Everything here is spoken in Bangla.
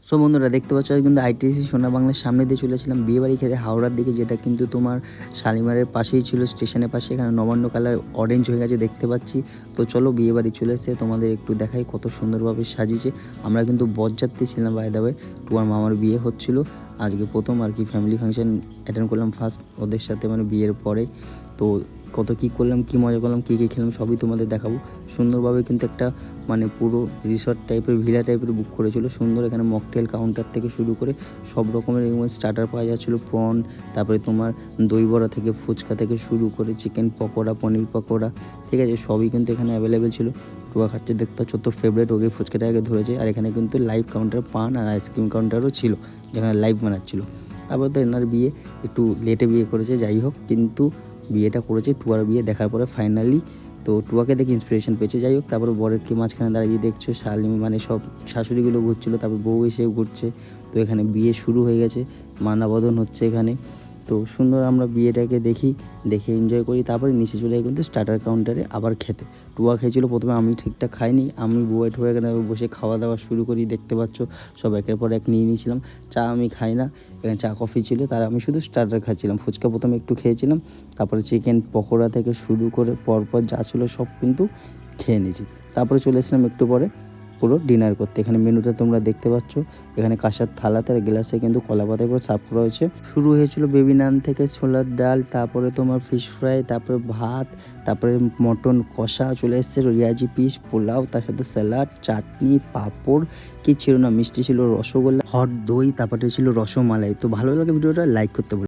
সো বন্ধুরা দেখতে পাচ্ছ কিন্তু আইটিসি সোনা বাংলার সামনে দিয়ে চলেছিলাম বিয়েবাড়ি খেতে হাওড়ার দিকে, যেটা কিন্তু তোমার শালিমারের পাশেই ছিল, স্টেশনের পাশে। এখানে নবান্ন কালার অরেঞ্জ হয়ে গেছে দেখতে পাচ্ছি। তো চলো বিয়েবাড়ি চলে এসে তোমাদের একটু দেখাই কত সুন্দরভাবে সাজিয়েছে। আমরা কিন্তু বরযাত্রী ছিলাম, বাই দ্য ওয়ে। টুয়ার মামার বিয়ে হচ্ছিলো আজকে প্রথম আর কি, ফ্যামিলি ফাংশন অ্যাটেন্ড করলাম ফার্স্ট ওদের সাথে, মানে বিয়ের পরে। তো কত কী করলাম, কী মজা করলাম, কী কী খেলাম সবই তোমাদের দেখাবো সুন্দরভাবে। কিন্তু একটা মানে পুরো রিসর্ট টাইপের, ভিলা টাইপের বুক করেছিল সুন্দর। এখানে মকটেল কাউন্টার থেকে শুরু করে সব রকমের স্টার্টার পাওয়া যাচ্ছিলো, প্রন, তারপরে তোমার দই বড়া থেকে ফুচকা থেকে শুরু করে চিকেন পকোড়া, পনির পকোড়া, ঠিক আছে, সবই কিন্তু এখানে অ্যাভেলেবেল ছিল। টুয়া খাচ্ছে দেখতে পাচ্ছ, তোর ফেভারিট, ওকে ফুচকাটা আগে ধরেছে। আর এখানে কিন্তু লাইভ কাউন্টার, পান আর আইসক্রিম কাউন্টারও ছিল, যেখানে লাইভ বানাচ্ছিলো। তারপর তো এনার বিয়ে একটু লেটে বিয়ে করেছে, যাই হোক, কিন্তু বিয়েটা করেছে টুয়ার বিয়ে দেখার পরে ফাইনালি। তো টুয়াকে দেখে ইন্সপিরেশন পেয়েছে, যাই হোক। তারপরে বরের কি মাঝখানে দাঁড়িয়ে দেখছো শালিম, মানে সব শাশুড়িগুলো ঘুরছিলো, তারপর বউ এসেও ঘুরছে। তো এখানে বিয়ে শুরু হয়ে গেছে, মানাবদন হচ্ছে এখানে। তো সুন্দর আমরা বিয়েটাকে দেখে এনজয় করি। তারপরে নিচে চলে যাই কিন্তু স্টার্টার কাউন্টারে আবার খেতে। টুয়া খেয়েছিল প্রথমে, আমি ঠিকঠাক খাইনি। আমি বউয়ের হয়ে এখানে বসে খাওয়া দাওয়া শুরু করি, দেখতে পাচ্ছ সব একের পর এক নিয়ে নিয়েছিলাম। চা আমি খাই না, এখানে চা কফি ছিল, তার আমি শুধু স্টার্টার খাচ্ছিলাম। ফুচকা প্রথমে একটু খেয়েছিলাম, তারপরে চিকেন পকোড়া থেকে শুরু করে পরপর যা ছিল সব কিন্তু খেয়ে নিয়েছি। তারপরে চলে এসেছিলাম একটু পরে পুরো ডিনার করতে। এখানে মেনুটা তোমরা দেখতে পাচ্ছ, এখানে কাঁসার থালাতে আর গ্লাসে কিন্তু কলা পাতায় করে সার্ভ করা হয়েছে। শুরু হয়েছিল বেবি নান থেকে ছোলার ডাল, তারপরে তোমার ফিশ ফ্রাই, তারপরে ভাত, তারপরে মটন কষা চলে এসছে, রিয়াজি পিস, পোলাও, তার সাথে স্যালাড, চাটনি, পাঁপড়, কি ছিল না, মিষ্টি ছিল, রসগোল্লা, হট দই, তারপরে ছিল রসমালাই। তো ভালো লাগে ভিডিওটা লাইক করতে